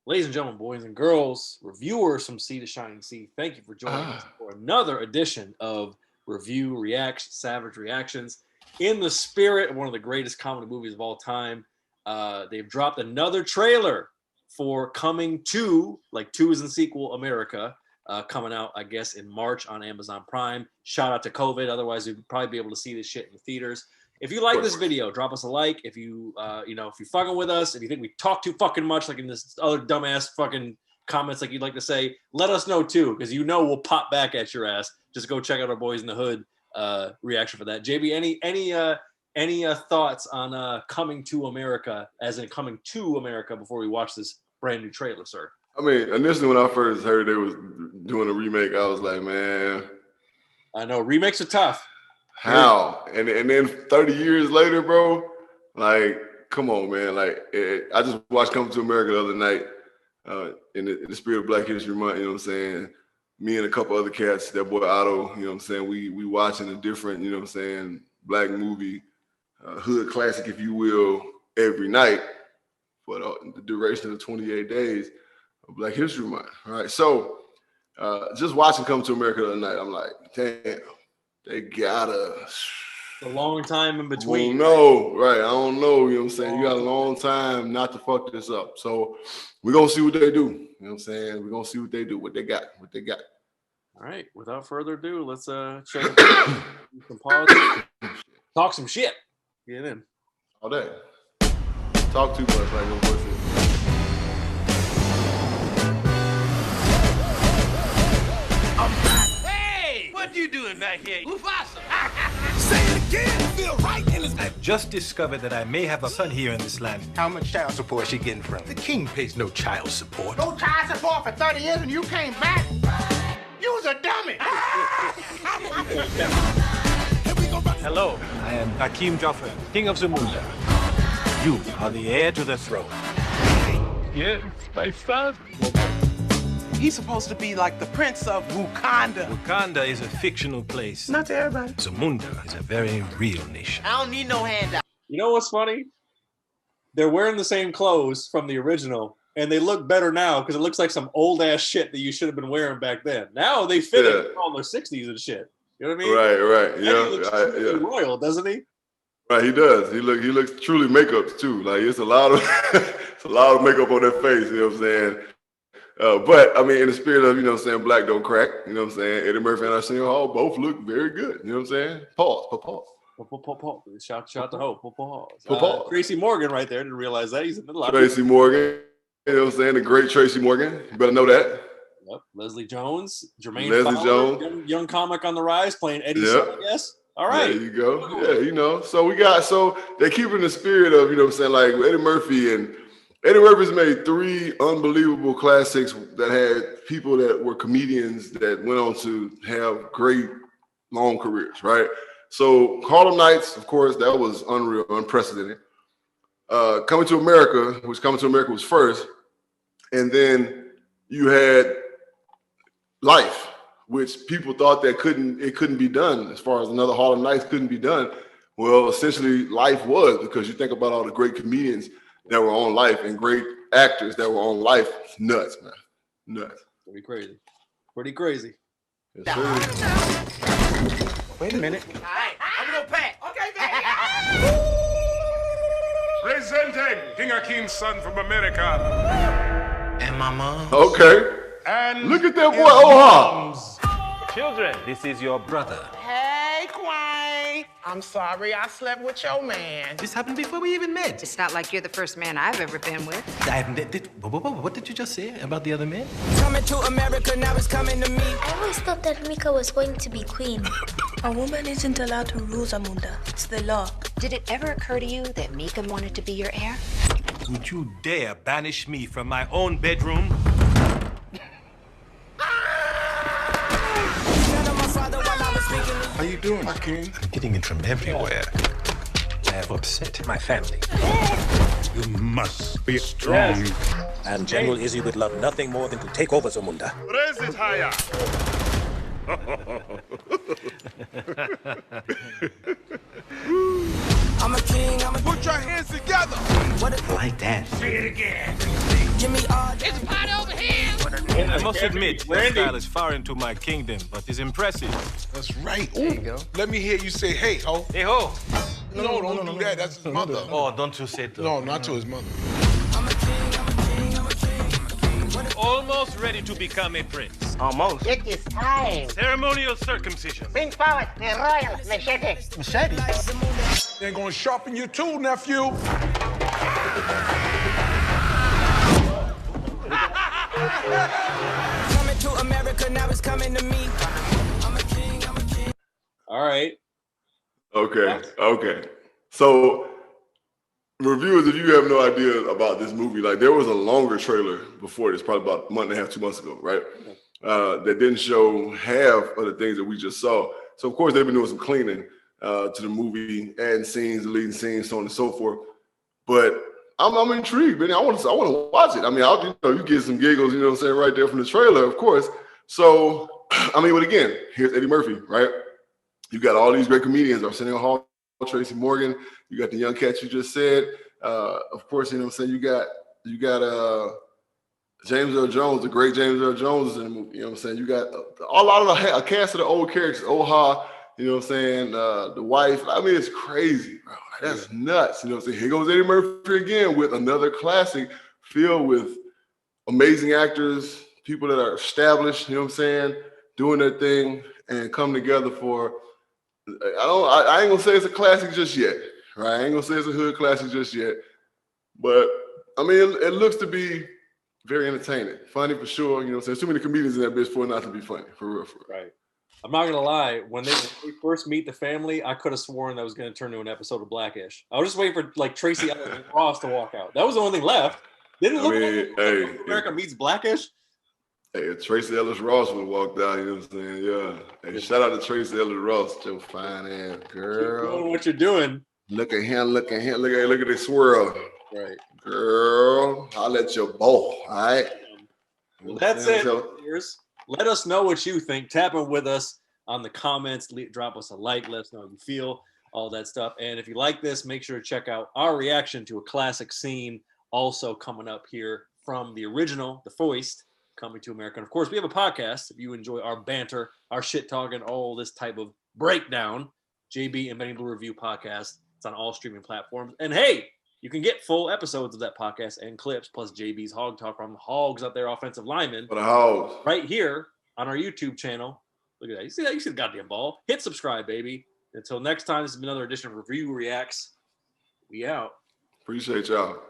Ladies and gentlemen, boys and girls, reviewers from Sea to Shining Sea, thank you for joining us for another edition of Review Reacts, Savage Reactions. In the spirit of one of the greatest comedy movies of all time, they've dropped another trailer for Coming To, like 2 is in sequel, America, coming out, I guess, in March on Amazon Prime. Shout out to COVID. Otherwise, we'd probably be able to see this shit in the theaters. If you like this video, drop us a like. If you, if you're fucking with us, if you think we talk too fucking much, like in this other dumbass fucking comments, like you'd like to say, let us know too, because we'll pop back at your ass. Just go check out our Boys in the Hood reaction for that. JB, any thoughts on Coming to America, as in Coming to America, before we watch this brand new trailer, sir? I mean, initially when I first heard they was doing a remake, I was like, man, I know remakes are tough. How? And then 30 years later, bro, like, come on, man. Like, I just watched Coming to America the other night in the spirit of Black History Month, you know what I'm saying? Me and a couple other cats, that boy Otto, you know what I'm saying? We watching a different, you know what I'm saying, Black movie, hood classic, if you will, every night for the duration of 28 days of Black History Month, right? So just watching Come to America the other night, I'm like, damn. They gotta. A long time in between. No, right? I don't know. You know what I'm saying? You got a long time not to fuck this up. So we're gonna see what they do. You know what I'm saying? We're gonna see what they do, what they got. All right. Without further ado, let's check some pause. Talk some shit. Get in. All day. Talk too much, like no pussy. What you doing back here? Mufasa! Say it again, feel right in his I've just discovered that I may have a son here in this land. How much child support is she getting from? The king pays no child support. No child support for 30 years and you came back? You was a dummy! Hello, I am Hakim Joffer, king of Zamunda. You are the heir to the throne. Yes, my son. He's supposed to be like the prince of Wakanda. Wakanda is a fictional place. Not to everybody. Zamunda is a very real nation. I don't need no handout. You know what's funny? They're wearing the same clothes from the original, and they look better now because it looks like some old ass shit that you should have been wearing back then. Now they fit it all in their 60s and shit. You know what I mean? Right. Yeah. He looks truly royal, doesn't he? Right, he does. He looks truly makeup too. Like it's a lot of makeup on that face. You know what I'm saying? But I mean, in the spirit of, you know what I'm saying, black don't crack, you know what I'm saying, Eddie Murphy and Arsenio Hall both look very good, you know what I'm saying? Pause. Shout to Hope. Pause. Tracy Morgan right there, didn't realize that. He's in the lot. Tracy Morgan, you know what I'm saying, the great Tracy Morgan. You better know that. Yep. Leslie Jones, Jermaine Leslie Fowler, Jones. young comic on the rise, playing Eddie Son, I guess. All right. There you go. Yeah, you know. So they keep in the spirit of, you know what I'm saying, like Eddie Murphy's made 3 unbelievable classics that had people that were comedians that went on to have great long careers, right? So Harlem Nights, of course, that was unreal, unprecedented. Coming to America was first. And then you had Life, which people thought that it couldn't be done as far as another Harlem Nights couldn't be done. Well, essentially Life was, because you think about all the great comedians that were on Life and great actors that were on Life. It's nuts, man. Nuts. Pretty crazy. Yes, sir. Wait a minute. All right, I'm gonna pack. Okay, baby. Presenting King Akim's son from America. And my mom. Okay. And look at that boy, Oha. Children, this is your brother. Hey, Quine. I'm sorry I slept with your man. This happened before we even met. It's not like you're the first man I've ever been with. What did you just say about the other men? Coming to America, now it's coming to me. I always thought that Mika was going to be queen. A woman isn't allowed to rule Zamunda. It's the law. Did it ever occur to you that Mika wanted to be your heir? Would you dare banish me from my own bedroom? how you doing, King? I'm getting it from everywhere. I have upset my family. You must be strong. Yes. And General Izzy would love nothing more than to take over Zamunda. Raise it higher. I'm a king, Put your hands together. Like that. Say it again. Give me all. It's I must admit, your style is foreign to my kingdom, but is impressive. That's right. There you go. Let me hear you say, hey, ho. Hey, ho. No, don't do that. That's his mother. Oh, don't you say that. No, not to his mother. Almost ready to become a prince. Almost. It is time. Ceremonial circumcision. Bring forward the royal machete. Machete? They're going to sharpen your tool, nephew. Coming to America, now it's coming to me. I'm a king, I'm a king. All right. Okay. So, reviewers, if you have no idea about this movie, like there was a longer trailer before this, probably about a month and a half, 2 months ago, right? That didn't show half of the things that we just saw. So, of course, they've been doing some cleaning to the movie, adding scenes, deleting scenes, so on and so forth. But I'm intrigued, man. I want to watch it. I mean, you get some giggles, you know what I'm saying, right there from the trailer, of course. So, I mean, but again, here's Eddie Murphy, right? You got all these great comedians, Arsenio Hall, Tracy Morgan. You got the young cats you just said. Of course, you know what I'm saying. You got James Earl Jones, the great James Earl Jones is in the movie. You know what I'm saying. You got a lot of a cast of the old characters. Oha, you know what I'm saying. The wife. I mean, it's crazy, bro. That's nuts. You know what I'm saying. Here goes Eddie Murphy again with another classic filled with amazing actors, people that are established. You know what I'm saying, doing their thing and come together for. I ain't gonna say it's a classic just yet, right? I ain't gonna say it's a hood classic just yet, but I mean, it looks to be very entertaining, funny for sure. You know what I'm saying? Too many comedians in that bitch for it not to be funny, for real. Right. I'm not gonna lie. When they first meet the family, I could have sworn that was gonna turn to an episode of Blackish. I was just waiting for like Tracy Ellis and Ross to walk out. That was the only thing left. Didn't it look like America meets Blackish? Hey, if Tracy Ellis Ross would have walked out, you know what I'm saying? Yeah. Hey, shout out to Tracy Ellis Ross, your fine ass girl. Keep doing what you're doing. Look at him, look at this swirl. Right. Girl, I'll let you both, all right? Well, that's it. Let us know what you think. Tap in with us on the comments. Drop us a like. Let us know how you feel, all that stuff. And if you like this, make sure to check out our reaction to a classic scene also coming up here from the original, The Foist, Coming to America. And of course, we have a podcast. If you enjoy our banter, our shit talking, all this type of breakdown, JB and Benny Blue Review podcast. It's on all streaming platforms. And hey, you can get full episodes of that podcast and clips, plus JB's Hog Talk from the Hogs out there, offensive linemen. For the Hogs. Right here on our YouTube channel. Look at that. You see that? You see the goddamn ball. Hit subscribe, baby. Until next time, this has been another edition of Review Reacts. We out. Appreciate y'all.